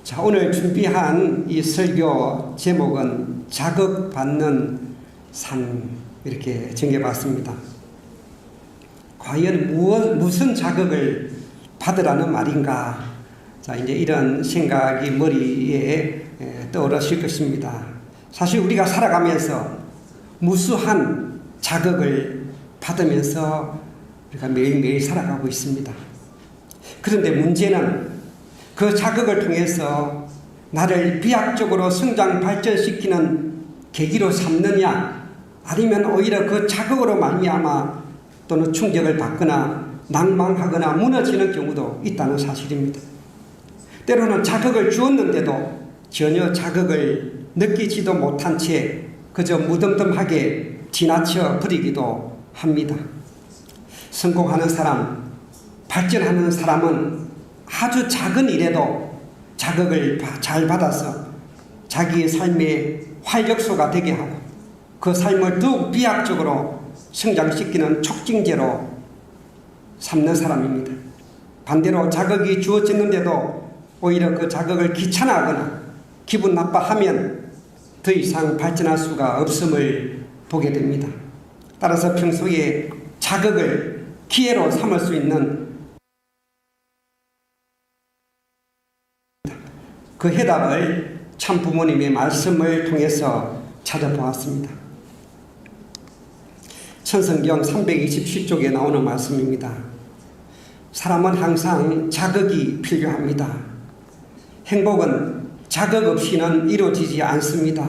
자, 오늘 준비한 이 설교 제목은 자극받는 삶, 이렇게 정해봤습니다. 과연 무슨 자극을 받으라는 말인가? 자, 이제 이런 생각이 머리에 떠오르실 것입니다. 사실 우리가 살아가면서 무수한 자극을 받으면서 우리가 매일매일 살아가고 있습니다. 그런데 문제는 그 자극을 통해서 나를 비약적으로 성장 발전시키는 계기로 삼느냐, 아니면 오히려 그 자극으로 말미암아 또는 충격을 받거나 낭망하거나 무너지는 경우도 있다는 사실입니다. 때로는 자극을 주었는데도 전혀 자극을 느끼지도 못한 채 그저 무덤덤하게 지나쳐 버리기도 합니다. 성공하는 사람, 발전하는 사람은 아주 작은 일에도 자극을 잘 받아서 자기의 삶의 활력소가 되게 하고 그 삶을 더욱 비약적으로 성장시키는 촉진제로 삼는 사람입니다. 반대로 자극이 주어졌는데도 오히려 그 자극을 귀찮아하거나 기분 나빠하면 더 이상 발전할 수가 없음을 보게 됩니다. 따라서 평소에 자극을 기회로 삼을 수 있는 그 해답을 참 부모님의 말씀을 통해서 찾아보았습니다. 천성경 327쪽에 나오는 말씀입니다. 사람은 항상 자극이 필요합니다. 행복은 자극 없이는 이루어지지 않습니다.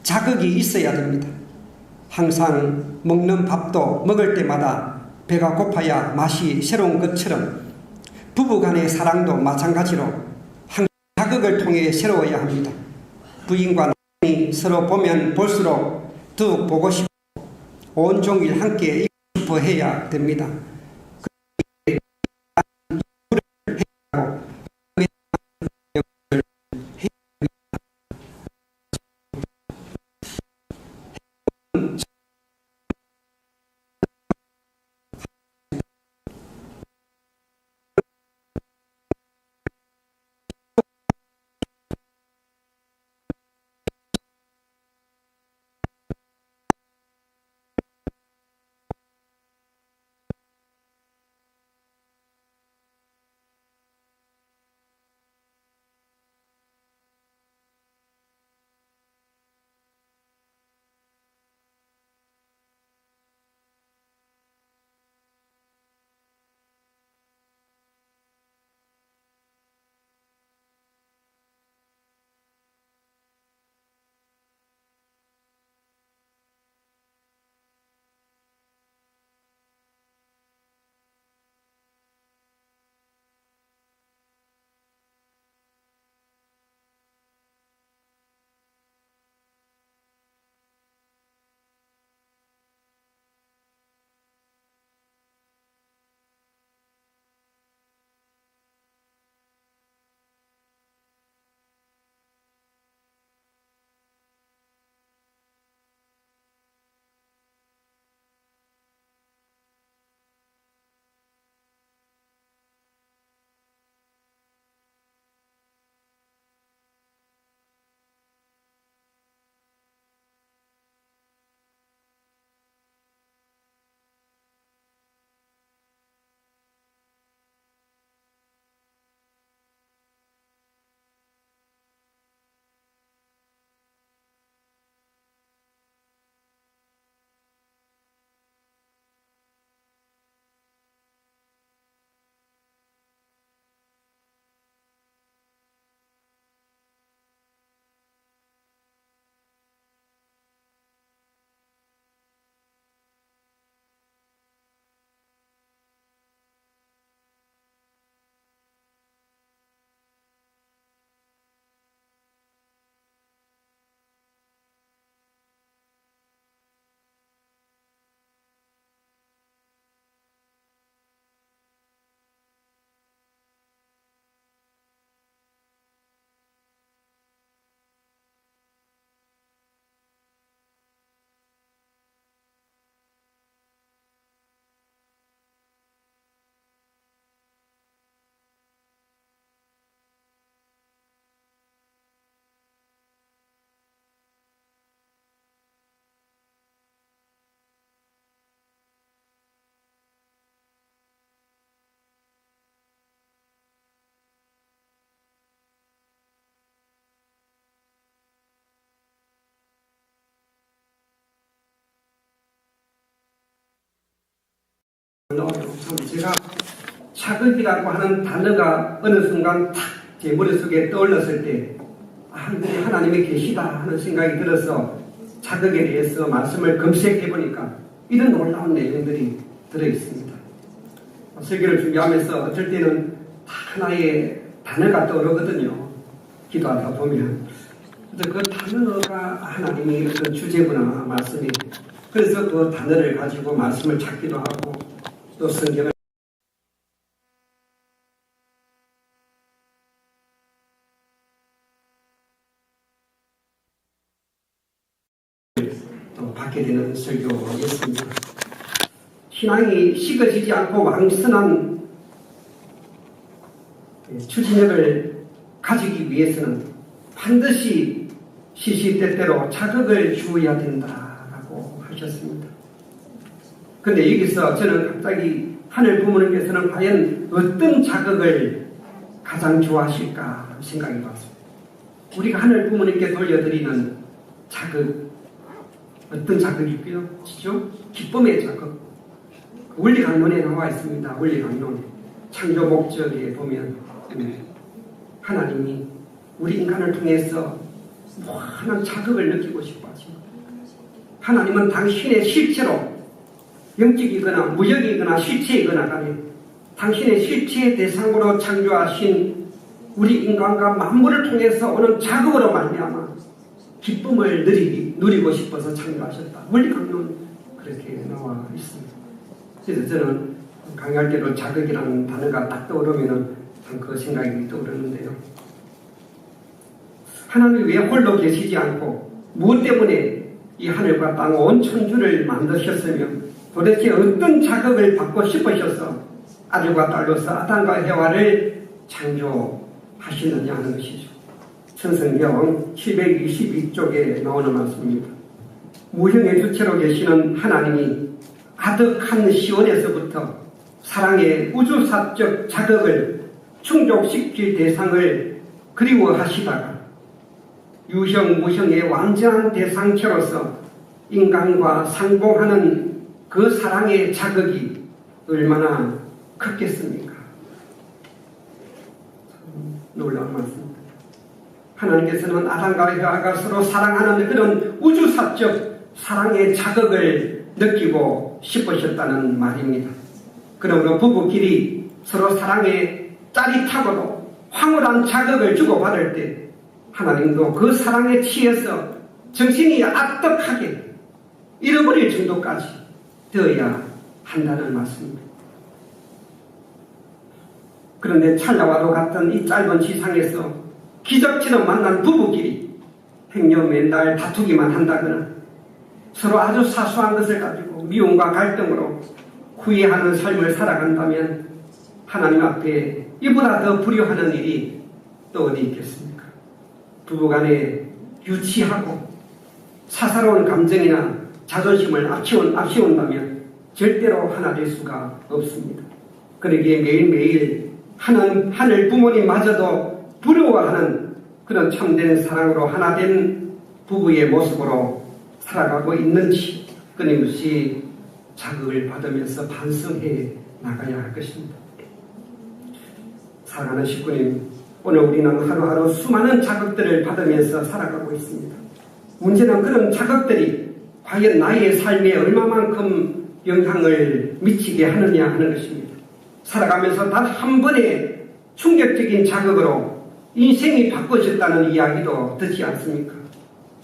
자극이 있어야 됩니다. 항상 먹는 밥도 먹을 때마다 배가 고파야 맛이 새로운 것처럼 부부간의 사랑도 마찬가지로 자극을 통해 새로워야 합니다. 부인과 남편이 서로 보면 볼수록 더욱 보고 싶고 온종일 함께 있고 싶어 해야 됩니다. 제가 자극이라고 하는 단어가 어느 순간 탁 제 머릿속에 떠올랐을 때 하나님이 계시다 하는 생각이 들어서 자극에 대해서 말씀을 검색해 보니까 이런 놀라운 내용들이 들어있습니다. 설교를 준비하면서 어쩔 때는 하나의 단어가 떠오르거든요. 기도하다 보면. 그 단어가 하나님의 어떤 주제구나, 말씀이. 그래서 그 단어를 가지고 말씀을 찾기도 하고 또 성경을 또 받게 되는 설교였습니다. 신앙이 식어지지 않고 왕성한 추진력을 가지기 위해서는 반드시 시시때때로 자극을 주어야 된다라고 하셨습니다. 그런데 여기서 저는 갑자기 하늘 부모님께서는 과연 어떤 자극을 가장 좋아하실까 생각해 봤습니다. 우리가 하늘 부모님께 돌려드리는 자극, 어떤 자극이고요? 기쁨의 자극. 원리 강론에 나와 있습니다. 원리 강론. 창조 목적에 보면 하나님이 우리 인간을 통해서 무한한 자극을 느끼고 싶어 하십니다. 하나님은 당신의 실체로 영적이거나 무적이거나 실체이거나 간에 당신의 실체의 대상으로 창조하신 우리 인간과 만물을 통해서 오는 자극으로 말미암아 기쁨을 누리고 싶어서 창조하셨다. 원리 강론 그렇게 나와 있습니다. 그래서 저는 강의할 때로 자극이라는 단어가 딱 떠오르면 참 그 생각이 떠오르는데요. 하나님이 왜 홀로 계시지 않고 무엇 때문에 이 하늘과 땅 온 천주를 만드셨으며 도대체 어떤 자극을 받고 싶으셔서 아들과 딸로서 아담과 해와를 창조하시느냐 하는 것이죠. 천성경 722쪽에 나오는 말씀입니다. 무형의 주체로 계시는 하나님이 아득한 시온에서부터 사랑의 우주사적 자극을 충족시킬 대상을 그리워하시다가 유형 무형의 완전한 대상체로서 인간과 상봉하는 그 사랑의 자극이 얼마나 컸겠습니까? 놀라운 말씀입니다. 하나님께서는 아담과 해와가 서로 사랑하는 그런 우주사적 사랑의 자극을 느끼고 싶으셨다는 말입니다. 그러므로 부부끼리 서로 사랑에 짜릿하고도 황홀한 자극을 주고받을 때 하나님도 그 사랑에 취해서 정신이 아득하게 잃어버릴 정도까지 되어야 한다는 말씀입니다. 그런데 찰나와도 같은 이 짧은 지상에서 기적처럼 만난 부부끼리 행여 맨날 다투기만 한다거나 서로 아주 사소한 것을 가지고 미움과 갈등으로 후회하는 삶을 살아간다면 하나님 앞에 이보다 더 불효하는 일이 또 어디 있겠습니까? 부부간에 유치하고 사사로운 감정이나 자존심을 앞세운다면 절대로 하나 될 수가 없습니다. 그러기에 매일매일 하늘 부모님마저도 부러워하는 그런 참된 사랑으로 하나 된 부부의 모습으로 살아가고 있는지 끊임없이 자극을 받으면서 반성해 나가야 할 것입니다. 사랑하는 식구님, 오늘 우리는 하루하루 수많은 자극들을 받으면서 살아가고 있습니다. 문제는 그런 자극들이 과연 나의 삶에 얼마만큼 영향을 미치게 하느냐 하는 것입니다. 살아가면서 단 한 번의 충격적인 자극으로 인생이 바꿔졌다는 이야기도 듣지 않습니까?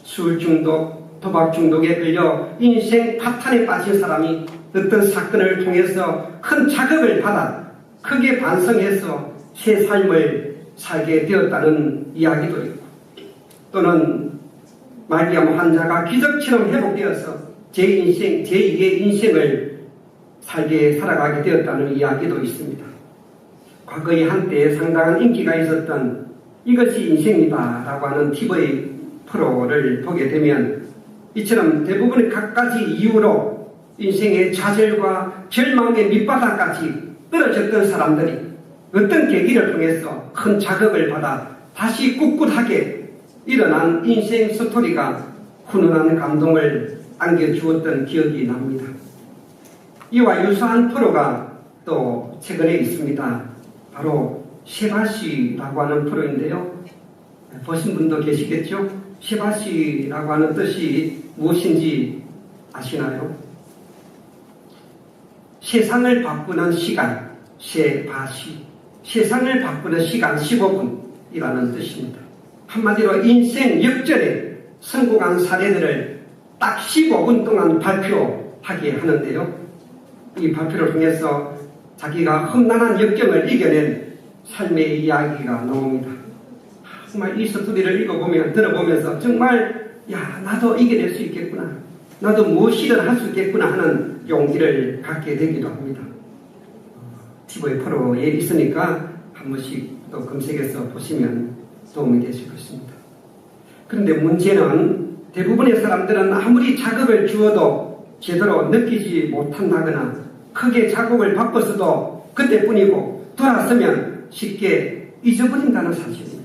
술 중독, 도박 중독에 걸려 인생 파탄에 빠진 사람이 어떤 사건을 통해서 큰 자극을 받아 크게 반성해서 새 삶을 살게 되었다는 이야기도 있고, 또는 말기암 환자가 기적처럼 회복되어서 제2의 인생을 살아가게 되었다는 이야기도 있습니다. 과거에 한때 상당한 인기가 있었던 이것이 인생이다 라고 하는 TV 프로를 보게 되면 이처럼 대부분의 갖가지 이유로 인생의 좌절과 절망의 밑바닥까지 떨어졌던 사람들이 어떤 계기를 통해서 큰 자극을 받아 다시 꿋꿋하게 일어난 인생 스토리가 훈훈한 감동을 안겨주었던 기억이 납니다. 이와 유사한 프로가 또 최근에 있습니다. 바로 쉐바시라고 하는 프로인데요. 보신 분도 계시겠죠? 쉐바시라고 하는 뜻이 무엇인지 아시나요? 세상을 바꾸는 시간, 쉐바시. 세상을 바꾸는 시간 15분이라는 뜻입니다. 한마디로 인생 역전에 성공한 사례들을 딱 15분 동안 발표하게 하는데요. 이 발표를 통해서 자기가 험난한 역경을 이겨낸 삶의 이야기가 나옵니다. 정말 이 스토리를 읽어보면, 들어보면서 정말 나도 이겨낼 수 있겠구나, 나도 무엇이든 할 수 있겠구나 하는 용기를 갖게 되기도 합니다. TV 프로에 있으니까 한 번씩 또 검색해서 보시면 도움이 되실 것입니다. 그런데 문제는 대부분의 사람들은 아무리 자극을 주어도 제대로 느끼지 못한다거나 크게 자극을 바꿨어도 그때뿐이고 돌아서면 쉽게 잊어버린다는 사실입니다.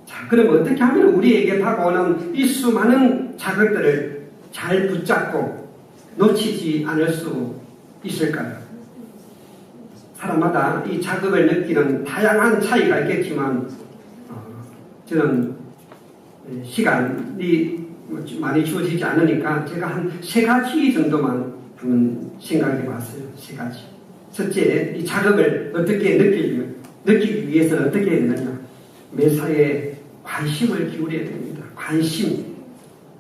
자, 그럼 어떻게 하면 우리에게 다가오는 이 수많은 자극들을 잘 붙잡고 놓치지 않을 수 있을까요? 사람마다 이 자극을 느끼는 다양한 차이가 있겠지만 저는 시간이 많이 주어지지 않으니까 제가 한 3가지 정도만 한번 생각해 봤어요. 3가지. 첫째, 이 자극을 어떻게 느끼기 위해서는 어떻게 해야 되느냐? 매사에 관심을 기울여야 됩니다. 관심.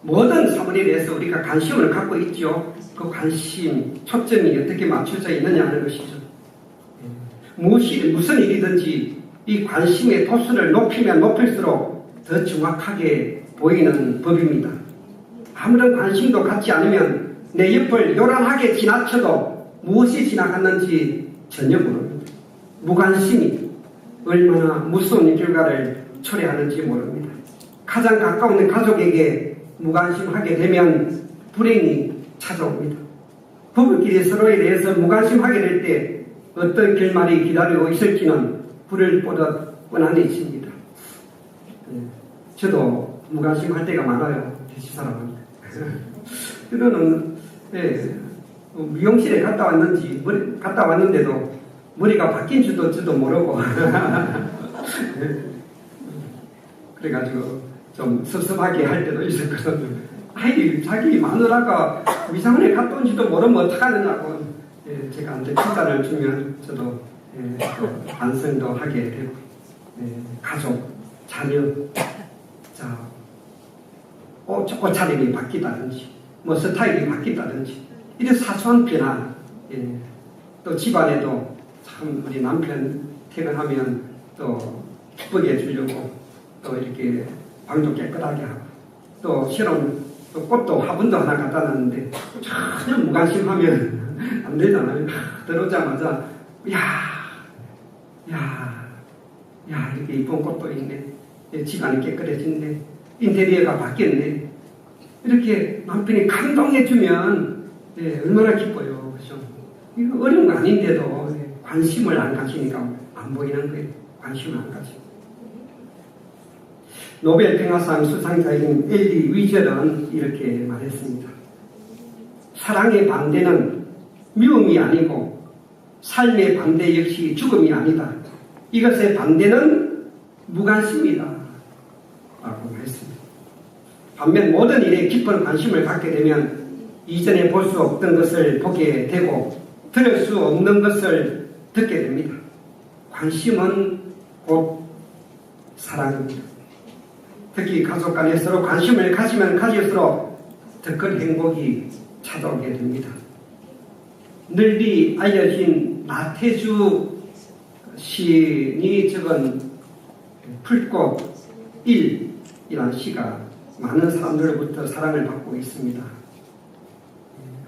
모든 사물에 대해서 우리가 관심을 갖고 있죠. 그 관심, 초점이 어떻게 맞춰져 있느냐 하는 것이죠. 무슨 일이든지 이 관심의 도수를 높이면 높일수록 더 정확하게 보이는 법입니다. 아무런 관심도 갖지 않으면 내 옆을 요란하게 지나쳐도 무엇이 지나갔는지 전혀 모릅니다. 무관심이 얼마나 무서운 결과를 초래하는지 모릅니다. 가장 가까운 가족에게 무관심하게 되면 불행이 찾아옵니다. 부부끼리 서로에 대해서 무관심하게 될 때 어떤 결말이 기다리고 있을지는 불을 보듯 뻔한 일입니다. 저도 무관심할 때가 많아요. 대시사람은. 그거는 미용실에 갔다 왔는데도 머리가 바뀐 줄도 저도 모르고 그래가지고 좀 섭섭하게 할 때도 있었거든요. 자기 마누라가 위상원에 갔다 온지도 모르면 어떡하느냐고 제가 한테 칭찬을 주면 저도 반성도 하게 되고 가족, 자녀, 자, 옷차림이 바뀌다든지 뭐 스타일이 바뀌다든지 이런 사소한 변화, 또 집안에도 참 우리 남편 퇴근하면 또 기쁘게 해주려고 또 이렇게 방도 깨끗하게 하고 또 새로운 또 꽃도 화분도 하나 갖다 놨는데 전혀 무관심하면 안 되잖아요. 들어오자마자 이렇게 이쁜 꽃도 있네, 집안이 깨끗해졌네, 인테리어가 바뀌었네, 이렇게 남편이 감동해주면 얼마나 기뻐요. 그렇죠? 이거 어려운 거 아닌데도 관심을 안 가지니까 안 보이는 거예요. 관심을 안 가지고. 노벨 평화상 수상자인 엘리 위젤은 이렇게 말했습니다. 사랑의 반대는 미움이 아니고 삶의 반대 역시 죽음이 아니다. 이것의 반대는 무관심이다 라고 했습니다. 반면 모든 일에 깊은 관심을 갖게 되면 이전에 볼 수 없던 것을 보게 되고 들을 수 없는 것을 듣게 됩니다. 관심은 곧 사랑입니다. 특히 가족 간에 서로 관심을 가지면 가질수록 더 큰 행복이 찾아오게 됩니다. 널리 알려진 나태주 시인이 적은 풀꽃 1이라는 시가 많은 사람들로부터 사랑을 받고 있습니다.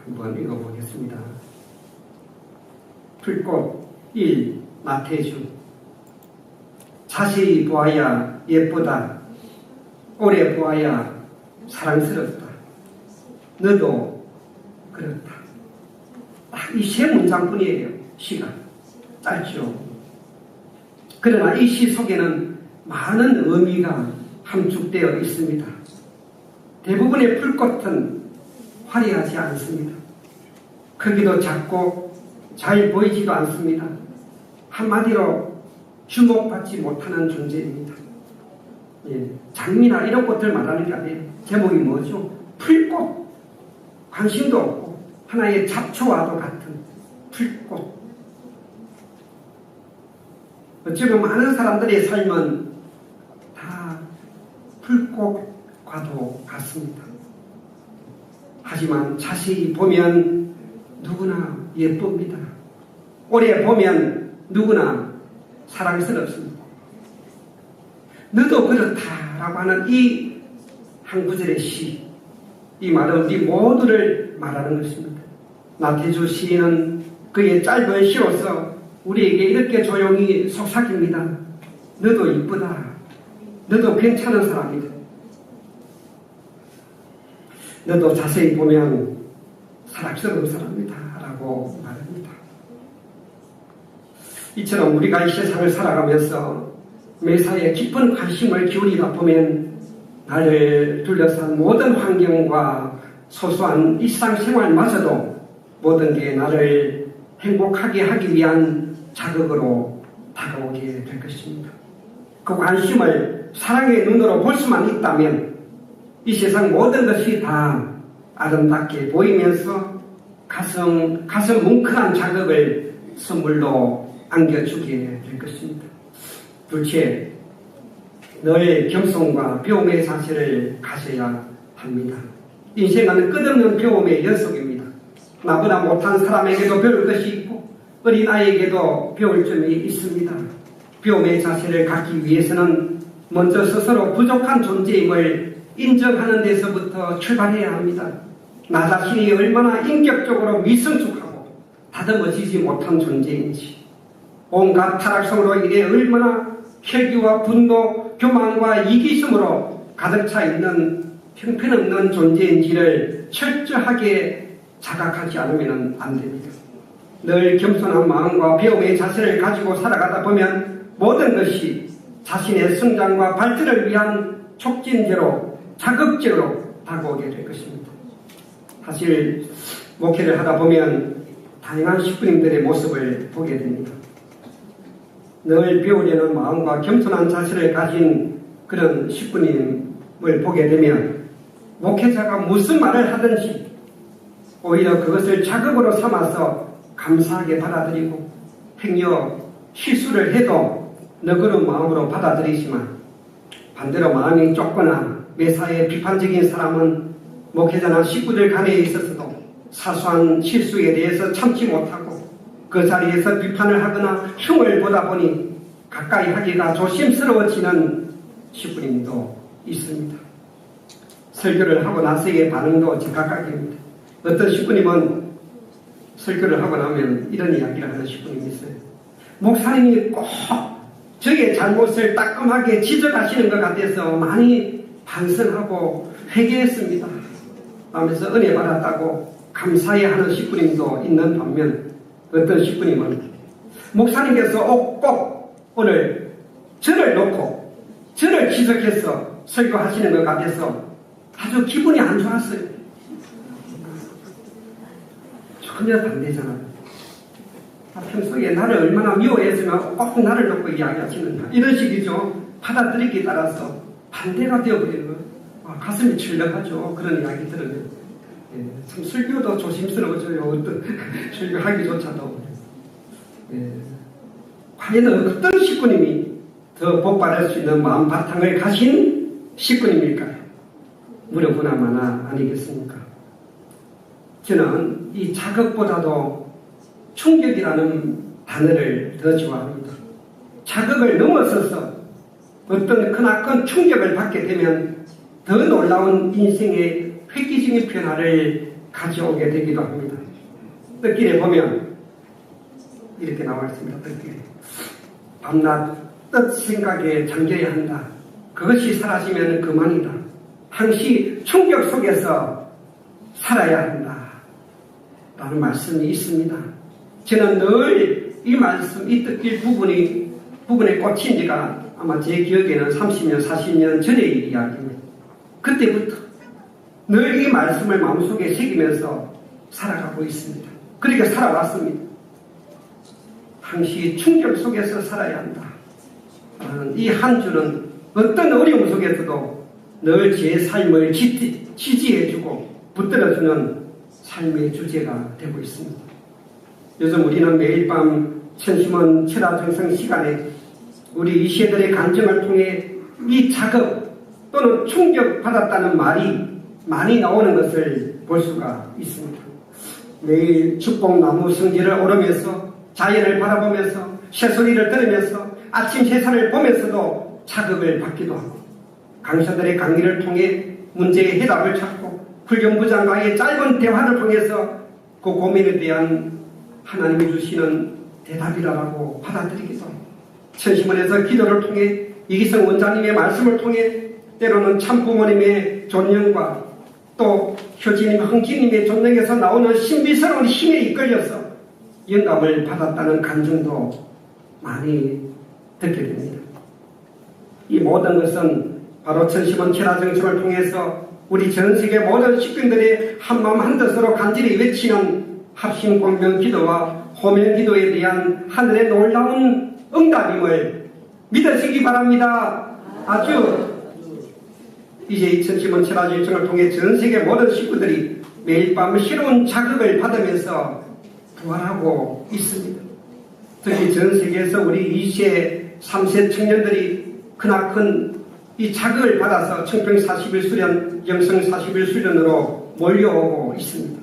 한번 읽어보겠습니다. 풀꽃 1, 나태주. 자세히 보아야 예쁘다. 오래 보아야 사랑스럽다. 너도 그렇다. 딱 이 3문장뿐이에요. 시가 짧죠. 그러나 이 시 속에는 많은 의미가 함축되어 있습니다. 대부분의 풀꽃은 화려하지 않습니다. 크기도 작고 잘 보이지도 않습니다. 한마디로 주목받지 못하는 존재입니다. 예, 장미나 이런 꽃들 말하는 게 아니에요. 제목이 뭐죠? 풀꽃. 관심도 없고 하나의 잡초와도 같은 풀꽃. 지금 많은 사람들의 삶은 다 풀꽃과도 같습니다. 하지만 자세히 보면 누구나 예쁩니다. 오래 보면 누구나 사랑스럽습니다. 너도 그렇다라고 하는 이 한 구절의 시, 이 말은 우리 모두를 말하는 것입니다. 나태주 시인은 그의 짧은 시로서 우리에게 이렇게 조용히 속삭입니다. 너도 이쁘다. 너도 괜찮은 사람이다. 너도 자세히 보면 사랑스러운 사람이다 라고 말합니다. 이처럼 우리가 이 세상을 살아가면서 매사에 깊은 관심을 기울이다 보면 나를 둘러싼 모든 환경과 소소한 일상생활마저도 모든 게 나를 행복하게 하기 위한 자극으로 다가오게 될 것입니다. 그 관심을 사랑의 눈으로 볼 수만 있다면 이 세상 모든 것이 다 아름답게 보이면서 가슴 뭉클한 자극을 선물로 안겨주게 될 것입니다. 둘째, 늘 겸손과 배움의 자세를 가져야 합니다. 인생은 끝없는 배움의 연속입니다. 나보다 못한 사람에게도 배울 것이 있고 어린아이에게도 배울 점이 있습니다. 배움의 자세를 갖기 위해서는 먼저 스스로 부족한 존재임을 인정하는 데서부터 출발해야 합니다. 나 자신이 얼마나 인격적으로 미성숙하고 다듬어지지 못한 존재인지, 온갖 타락성으로 인해 얼마나 혈기와 분노, 교만과 이기심으로 가득 차 있는 형편없는 존재인지를 철저하게 자각하지 않으면 안 됩니다. 늘 겸손한 마음과 배움의 자세를 가지고 살아가다 보면 모든 것이 자신의 성장과 발전을 위한 촉진제로, 자극제로 다가오게 될 것입니다. 사실 목회를 하다 보면 다양한 식구님들의 모습을 보게 됩니다. 늘 배우려는 마음과 겸손한 자세를 가진 그런 식구님을 보게 되면 목회자가 무슨 말을 하든지 오히려 그것을 자극으로 삼아서 감사하게 받아들이고 행여 실수를 해도 너그러운 마음으로 받아들이지만 반대로 마음이 좁거나 매사에 비판적인 사람은 목회자나 식구들 간에 있어서도 사소한 실수에 대해서 참지 못하고 그 자리에서 비판을 하거나 흉을 보다 보니 가까이 하기가 조심스러워지는 식구님도 있습니다. 설교를 하고 나서의 반응도 즉각각입니다. 어떤 식구님은 설교를 하고 나면 이런 이야기를 하는 식구님이 있어요. 목사님이 꼭 저의 잘못을 따끔하게 지적하시는 것 같아서 많이 반성하고 회개했습니다 하면서 은혜 받았다고 감사해하는 식구님도 있는 반면 어떤 식구님은 목사님께서 꼭 오늘 저를 놓고 저를 지적해서 설교하시는 것 같아서 아주 기분이 안 좋았어요. 전혀 반대잖아요. 평소에 나를 얼마나 미워했으면 꼭 나를 놓고 이야기하시는가 이런 식이죠. 받아들이기에 따라서 반대가 되어버리는 거예요. 가슴이 출렁하죠. 그런 이야기 들으면. 예, 참 설교도 조심스러워져요. 어떤 설교하기조차도. 예, 과연 어떤 식구님이 더 복받을 수 있는 마음 바탕을 가신 식구님일까요? 물어보나마나 아니겠습니까? 저는 이 자극보다도 충격이라는 단어를 더 좋아합니다. 자극을 넘어서서 어떤 크나큰 충격을 받게 되면 더 놀라운 인생의 획기적인 변화를 가져오게 되기도 합니다. 뜻길에 보면 이렇게 나와 있습니다. 뜻길에 밤낮 뜻 생각에 잠겨야 한다. 그것이 사라지면 그만이다. 항시 충격 속에서 살아야 한다. 라는 말씀이 있습니다. 저는 늘 이 말씀, 이 뜻길 부분에 꽂힌 지가 아마 제 기억에는 30년, 40년 전의 이야기입니다. 그때부터 늘 이 말씀을 마음속에 새기면서 살아가고 있습니다. 그렇게 살아왔습니다. 당시 충격 속에서 살아야 한다. 이 한 주는 어떤 어려움 속에서도 늘 제 삶을 지지해주고 붙들어주는 삶의 주제가 되고 있습니다. 요즘 우리는 매일 밤 천심원 철학정성 시간에 우리 이 세대의 간증을 통해 이 자극 또는 충격받았다는 말이 많이 나오는 것을 볼 수가 있습니다. 매일 축복나무 성지를 오르면서 자연을 바라보면서 새소리를 들으면서 아침 햇살을 보면서도 자극을 받기도 하고 강사들의 강의를 통해 문제의 해답을 찾고 불경부장과의 짧은 대화를 통해서 그 고민에 대한 하나님이 주시는 대답이라고 받아들이기도 하고 천심원에서 기도를 통해 이기성 원장님의 말씀을 통해 때로는 참부모님의 존령과 또 효진님, 흥진님의 존령에서 나오는 신비스러운 힘에 이끌려서 영감을 받았다는 간증도 많이 듣게 됩니다. 이 모든 것은 바로 천심원 철학정성을 통해서 우리 전세계 모든 식구들의 한마음 한뜻으로 간절히 외치는 합심 공명 기도와 호명 기도에 대한 하늘의 놀라운 응답임을 믿으시기 바랍니다. 아주 이제 천심원 철학정성을 통해 전세계 모든 식구들이 매일 밤 새로운 자극을 받으면서 부활하고 있습니다. 특히 전세계에서 우리 2세, 3세 청년들이 크나큰 이 자극을 받아서 청평 41수련, 영성 41수련으로 몰려오고 있습니다.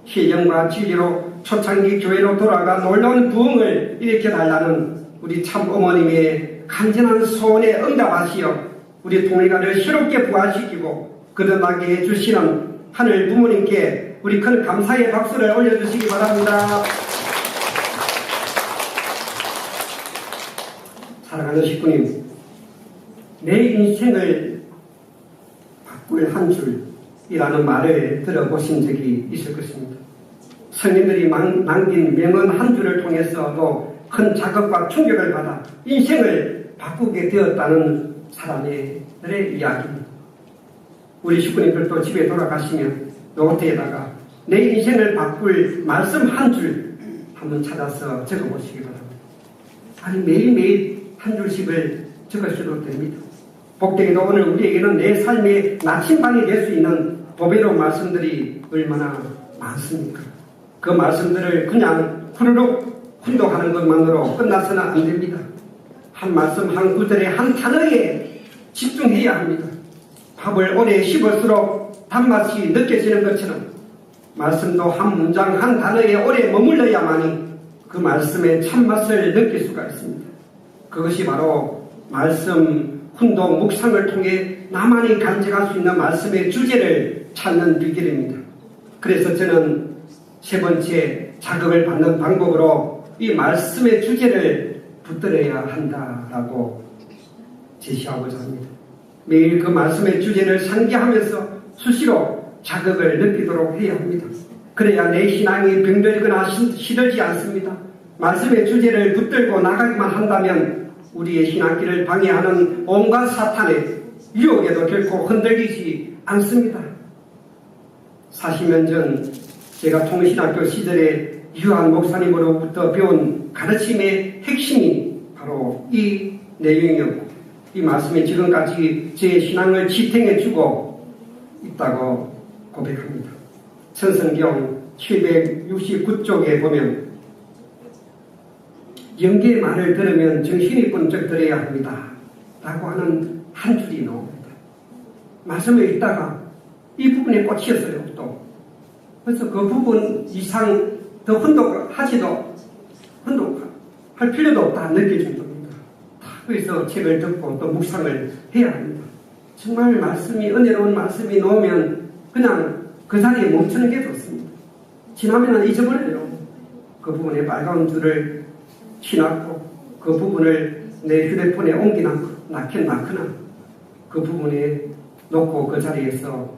희정과 진리로 초창기 교회로 돌아가 놀라운 부흥을 일으켜달라는 우리 참 어머님의 간절한 소원에 응답하시어 우리 동일가를 새롭게 부활시키고 거듭나게 해주시는 하늘 부모님께 우리 큰 감사의 박수를 올려주시기 바랍니다. 사랑하는 식구님, 내 인생을 바꿀 한 줄이라는 말을 들어보신 적이 있을 것입니다. 성인들이 남긴 명언 한 줄을 통해서도 큰 자극과 충격을 받아 인생을 바꾸게 되었다는 사람들의 이야기입니다. 우리 식구님들도 집에 돌아가시면 노트에다가 내 인생을 바꿀 말씀 한 줄 한번 찾아서 적어보시기 바랍니다. 아니 매일매일 한 줄씩을 적으셔도 됩니다. 복되게도 오늘 우리에게는 내 삶의 나침반이 될 수 있는 보배로운 말씀들이 얼마나 많습니까? 그 말씀들을 그냥 후루룩 훈독하는 것만으로 끝나서는 안 됩니다. 한 말씀 한 구절에 한 단어에 집중해야 합니다. 밥을 오래 씹을수록 단맛이 느껴지는 것처럼 말씀도 한 문장 한 단어에 오래 머물러야만이 그 말씀의 참맛을 느낄 수가 있습니다. 그것이 바로 말씀 훈독 묵상을 통해 나만이 간직할 수 있는 말씀의 주제를 찾는 비결입니다. 그래서 저는 세 번째 자극을 받는 방법으로 이 말씀의 주제를 붙들어야 한다라고 제시하고자 합니다. 매일 그 말씀의 주제를 상기하면서 수시로 자극을 느끼도록 해야 합니다. 그래야 내 신앙이 병들거나 시들지 않습니다. 말씀의 주제를 붙들고 나가기만 한다면 우리의 신앙길을 방해하는 온갖 사탄의 유혹에도 결코 흔들리지 않습니다. 40년 전 제가 통신학교 시절에 유한 목사님으로부터 배운 가르침의 핵심이 바로 이 내용이었고 이 말씀이 지금까지 제 신앙을 지탱해주고 있다고 고백합니다. 천성경 769쪽에 보면 영계의 말을 들으면 정신이 번쩍 들어야 합니다 라고 하는 한 줄이 나옵니다. 말씀에 있다가 이 부분에 꽂혔어요. 또 그래서 그 부분 이상 더 훈독할 필요도 없다 느껴진 겁니다. 그래서 책을 듣고 또 묵상을 해야 합니다. 정말 말씀이 은혜로운 말씀이 나오면 그냥 그 자리에 멈추는 게 좋습니다. 지나면 잊어버려요. 그 부분에 빨간 줄을 치놨고 그 부분을 내 휴대폰에 옮겨놨거나 그 부분에 놓고 그 자리에서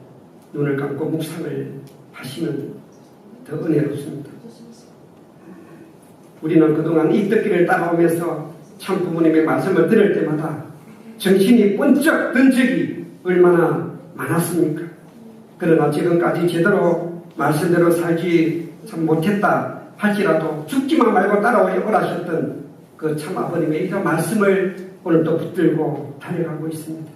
눈을 감고 묵상을 하시면 더 은혜롭습니다. 우리는 그동안 이 뜻길을 따라오면서 참 부모님의 말씀을 들을 때마다 정신이 번쩍 든 적이 얼마나 많았습니까? 그러나 지금까지 제대로 말씀대로 살지 참 못했다 할지라도 죽지만 말고 따라오라셨던 그 참 아버님의 이런 말씀을 오늘도 붙들고 달려가고 있습니다.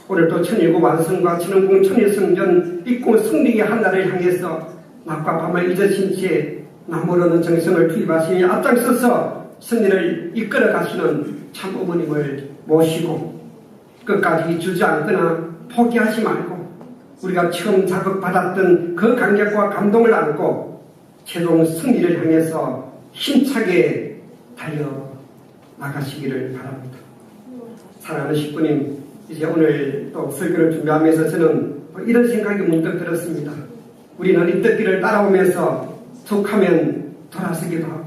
오늘도 천일국 완성과 진흥궁 천일성전 입궁 승리의 한 날을 향해서 낮과 밤을 잊으신 채 나무로는 정성을 투입하시니 앞장서서 승리를 이끌어 가시는 참 어머님을 모시고 끝까지 주저앉거나 포기하지 말고 우리가 처음 자극받았던 그 감격과 감동을 안고 최종 승리를 향해서 힘차게 달려나가시기를 바랍니다. 사랑하는 식구님, 이제 오늘 또 설교를 준비하면서 저는 이런 생각이 문득 들었습니다. 우리는 이 뜻길을 따라오면서 툭하면 돌아서기도 하고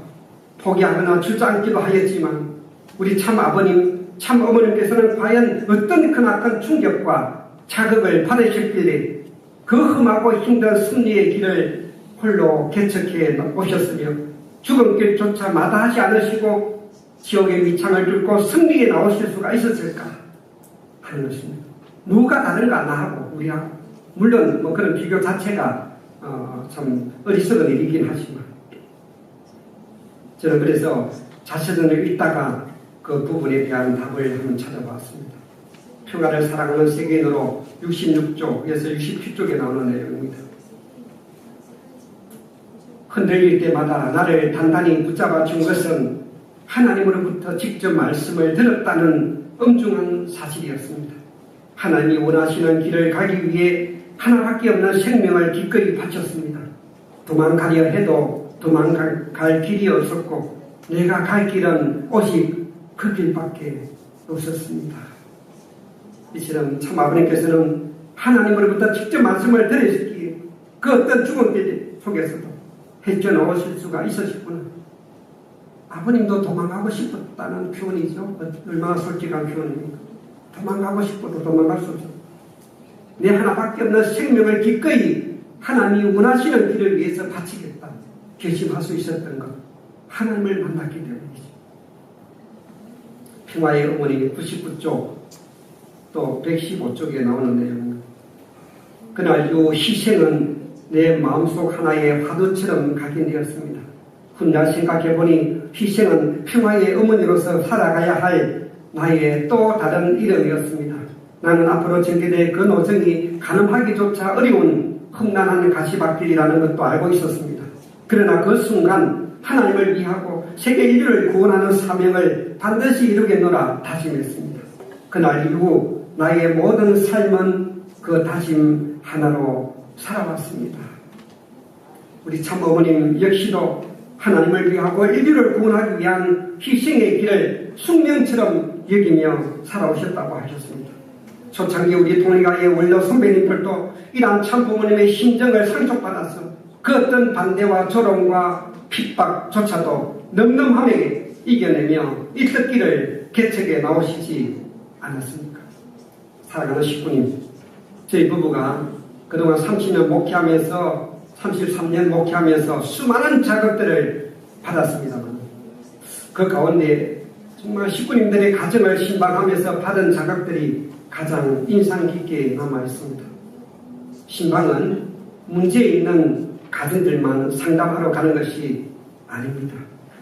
포기하거나 주저앉기도 하였지만 우리 참 아버님, 참 어머님께서는 과연 어떤 크나큰 충격과 자극을 받으셨길래 그 험하고 힘든 승리의 길을 홀로 개척해 오셨으며 죽음길조차 마다하지 않으시고 지옥의 위창을 뚫고 승리에 나오실 수가 있었을까 하는 것입니다. 누가 다른가 나하고 우리하고. 물론 뭐 그런 비교 자체가 참 어리석은 일이긴 하지만 저는 그래서 자서전을 읽다가 그 부분에 대한 답을 한번 찾아봤습니다. 평화를 사랑하는 세계인으로 66쪽에서 67쪽에 나오는 내용입니다. 흔들릴 때마다 나를 단단히 붙잡아 준 것은 하나님으로부터 직접 말씀을 들었다는 엄중한 사실이었습니다. 하나님이 원하시는 길을 가기 위해 하나밖에 없는 생명을 기꺼이 바쳤습니다. 도망가려 해도 도망갈 길이 없었고 내가 갈 길은 오직 그 길밖에 없었습니다. 이처럼 참 아버님께서는 하나님으로부터 직접 말씀을 들으시기에 그 어떤 죽음길 속에서도 헤쳐나오실 수가 있으시구나. 아버님도 도망가고 싶었다는 표현이죠. 얼마나 솔직한 표현입니까? 도망가고 싶어도 도망갈 수 없어. 내 하나밖에 없는 생명을 기꺼이 하나님이 원하시는 길을 위해서 바치겠다 결심할 수 있었던 것, 하나님을 만났기 때문이죠. 평화의 어머니 99쪽 또 115쪽에 나오는 내용입니다. 그날 이후 희생은 내 마음속 하나의 화두처럼 각인되었습니다. 훗날 생각해보니 희생은 평화의 어머니로서 살아가야 할 나의 또 다른 이름이었습니다. 나는 앞으로 전개될 그 노정이 가늠하기조차 어려운 험난한 가시밭길이라는 것도 알고 있었습니다. 그러나 그 순간 하나님을 위하고 세계 인류를 구원하는 사명을 반드시 이루겠노라 다짐했습니다. 그날 이후 나의 모든 삶은 그 다짐 하나로 살아왔습니다. 우리 참 어머님 역시도 하나님을 위하고 인류를 구원하기 위한 희생의 길을 숙명처럼 여기며 살아오셨다고 하셨습니다. 초창기 우리 동리가의 원로 선배님들도 이러한 참 부모님의 심정을 상속받아서 그 어떤 반대와 조롱과 핍박조차도 넘넘하게 이겨내며 이 뜻길을 개척해 나오시지 않았습니까? 사랑하는 식구님, 저희 부부가 그동안 30년 목회하면서 33년 목회하면서 수많은 자극들을 받았습니다만 그 가운데 정말 식구님들의 가정을 신방하면서 받은 자극들이 가장 인상 깊게 남아 있습니다. 신방은 문제 있는 가정들만 상담하러 가는 것이 아닙니다.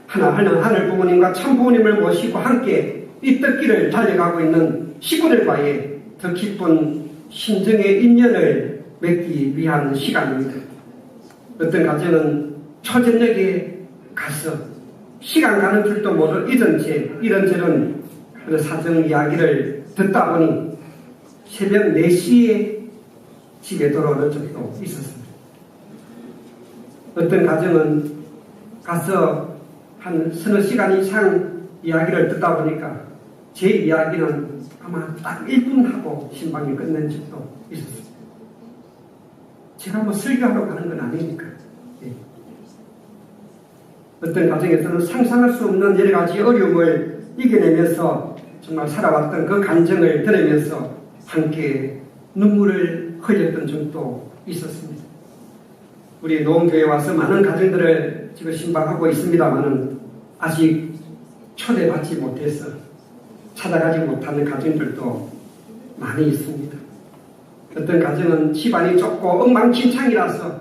하나하나 하늘 부모님과 참 부모님을 모시고 함께 이 뜻길을 달려가고 있는 식구들과의 더 깊은 심정의 인연을 맺기 위한 시간입니다. 어떤 가정은 초저녁에 가서 시간 가는 줄도 모르 잊은 채 이런저런 사정 이야기를 듣다 보니 새벽 4시에 집에 돌아오는 적도 있었습니다. 어떤 가정은 가서 한 서너 시간 이상 이야기를 듣다 보니까 제 이야기는 아마 딱 1분 하고 신방이 끝낸 적도 있었습니다. 제가 뭐 설교하러 가는 건 아니니까. 예. 어떤 가정에서는 상상할 수 없는 여러 가지 어려움을 이겨내면서 정말 살아왔던 그 감정을 들으면서 함께 눈물을 흘렸던 적도 있었습니다. 우리 노원교회에 와서 많은 가정들을 지금 신방하고 있습니다만은 아직 초대받지 못해서 찾아가지 못하는 가정들도 많이 있습니다. 어떤 가정은 집안이 좁고 엉망진창이라서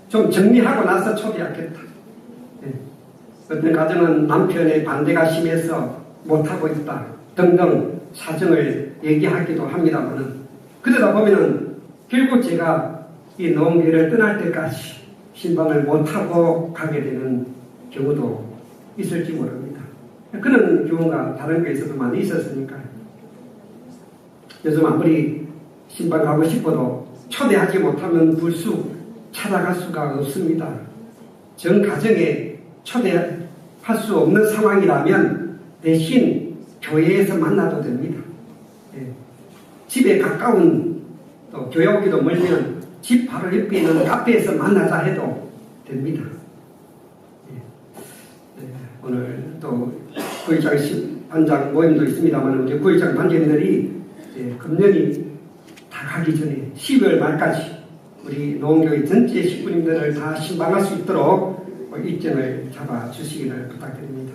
좀 정리하고 나서 초대하겠다. 네. 어떤 가정은 남편의 반대가 심해서 못하고 있다 등등 사정을 얘기하기도 합니다만은, 그러다 보면은 결국 제가 이 농교회를 떠날 때까지 신방을 못하고 가게 되는 경우도 있을지 모릅니다. 그런 경우가 다른 교회에서도 많이 있었으니까요. 요즘 아무리 신방 가고 싶어도 초대하지 못하면 불쑥 찾아갈 수가 없습니다. 전 가정에 초대할 수 없는 상황이라면 대신 교회에서 만나도 됩니다. 예. 집에 가까운, 또 교회 오기도 멀면 집 바로 옆에 있는 카페에서 만나자 해도 됩니다. 예. 예. 오늘 또 구일장 반장 모임도 있습니다만 우리 구일장 반장님들이 금년이 다 가기 전에 12월 말까지 우리 노원교회 전체 식구님들을 다 신방할 수 있도록 일정을 잡아주시기를 부탁드립니다.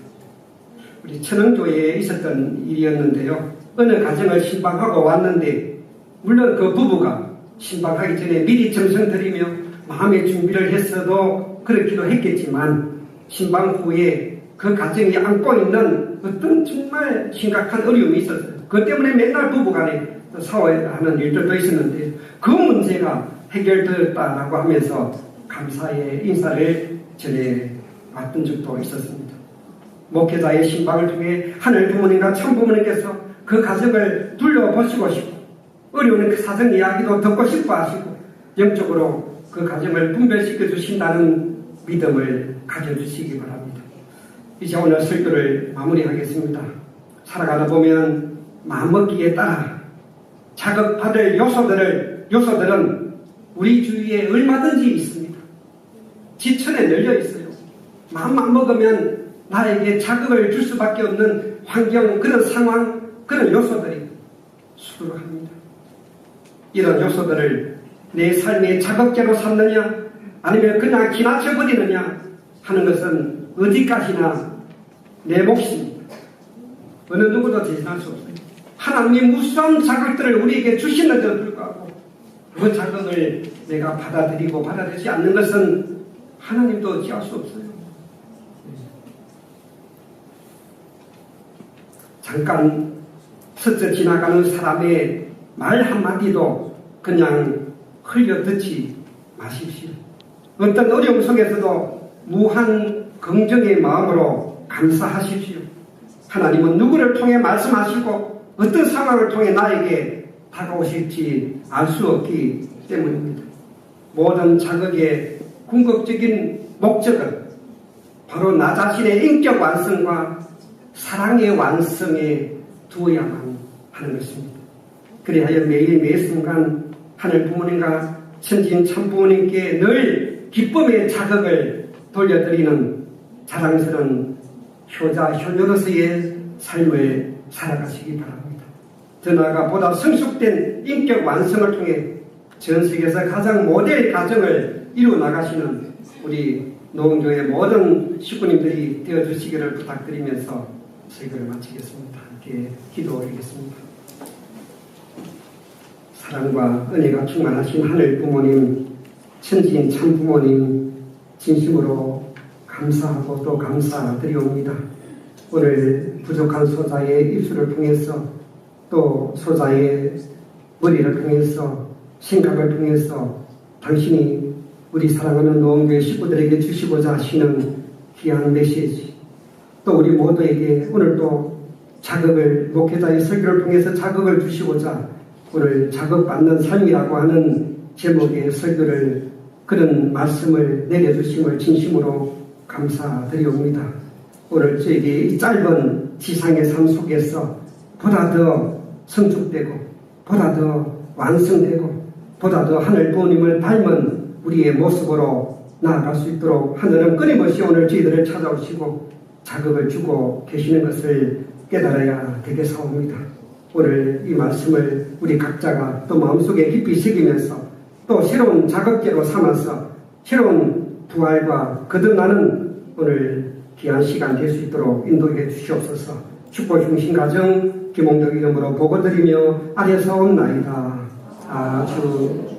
우리 천흥교회에 있었던 일이었는데요. 어느 가정을 신방하고 왔는데, 물론 그 부부가 신방하기 전에 미리 정성들이며 마음의 준비를 했어도 그렇기도 했겠지만, 신방 후에 그 가정이 안고 있는 어떤 정말 심각한 어려움이 있었어요. 그 때문에 맨날 부부간에 싸워하는 일들도 있었는데, 그 문제가 해결되었다라고 하면서 감사의 인사를 전해왔던 적도 있었습니다. 목회자의 신방을 통해 하늘 부모님과 참 부모님께서 그 가정을 둘러보시고 싶고, 어려운 그 사정 이야기도 듣고 싶어 하시고, 영적으로 그 가정을 분별시켜 주신다는 믿음을 가져주시기 바랍니다. 이제 오늘 설교를 마무리하겠습니다. 살아가다 보면 마음먹기에 따라 자극받을 요소들은 우리 주위에 얼마든지 있습니다. 지천에 널려 있어요. 마음만 먹으면 나에게 자극을 줄 수밖에 없는 환경, 그런 상황, 그런 요소들이 수두룩합니다. 이런 요소들을 내 삶의 자극제로 삼느냐 아니면 그냥 지나쳐버리느냐 하는 것은 어디까지나 내 몫입니다. 어느 누구도 대신할 수 없어요. 하나님이 무수한 자극들을 우리에게 주시는데도 불구하고 그 자극을 내가 받아들이지 않는 것은 하나님도 어찌할 수 없어요. 잠깐 스쳐 지나가는 사람의 말 한마디도 그냥 흘려듣지 마십시오. 어떤 어려움 속에서도 무한 긍정의 마음으로 감사하십시오. 하나님은 누구를 통해 말씀하시고 어떤 상황을 통해 나에게 다가오실지 알 수 없기 때문입니다. 모든 자극의 궁극적인 목적은 바로 나 자신의 인격 완성과 사랑의 완성에 두어야만 하는 것입니다. 그리하여 매일 매 순간 하늘 부모님과 천진 참부모님께 늘 기쁨의 자극을 돌려드리는 자랑스러운 효자 효녀로서의 삶을 살아가시기 바랍니다. 더 나아가 보다 성숙된 인격 완성을 통해 전 세계에서 가장 모델 가정을 이루어 나가시는 우리 노원교회 모든 식구님들이 되어주시기를 부탁드리면서 설교를 마치겠습니다. 함께 기도드리겠습니다. 사랑과 은혜가 충만하신 하늘 부모님, 천지인 참 부모님, 진심으로 감사하고 또 감사드리옵니다. 오늘 부족한 소자의 입술을 통해서 또 소자의 머리를 통해서 생각을 통해서 당신이 우리 사랑하는 노원교회 식구들에게 주시고자 하시는 귀한 메시지, 또 우리 모두에게 오늘도 자극을, 목회자의 설교를 통해서 자극을 주시고자 오늘 자극받는 삶이라고 하는 제목의 설교를, 그런 말씀을 내려주심을 진심으로 감사드리옵니다. 오늘 저에게 이 짧은 지상의 삶 속에서 보다 더 성숙되고 보다 더 완성되고 보다 더 하늘 부모님을 닮은 우리의 모습으로 나아갈 수 있도록 하늘은 끊임없이 오늘 저희들을 찾아오시고 자극을 주고 계시는 것을 깨달아야 되겠사옵니다. 오늘 이 말씀을 우리 각자가 또 마음속에 깊이 새기면서 또 새로운 자극제로 삼아서 새로운 부활과 거듭나는 오늘 귀한 시간 될 수 있도록 인도해 주시옵소서. 축복 중심 가정 김홍덕 이름으로 보고드리며 아뢰사옵나이다. 아주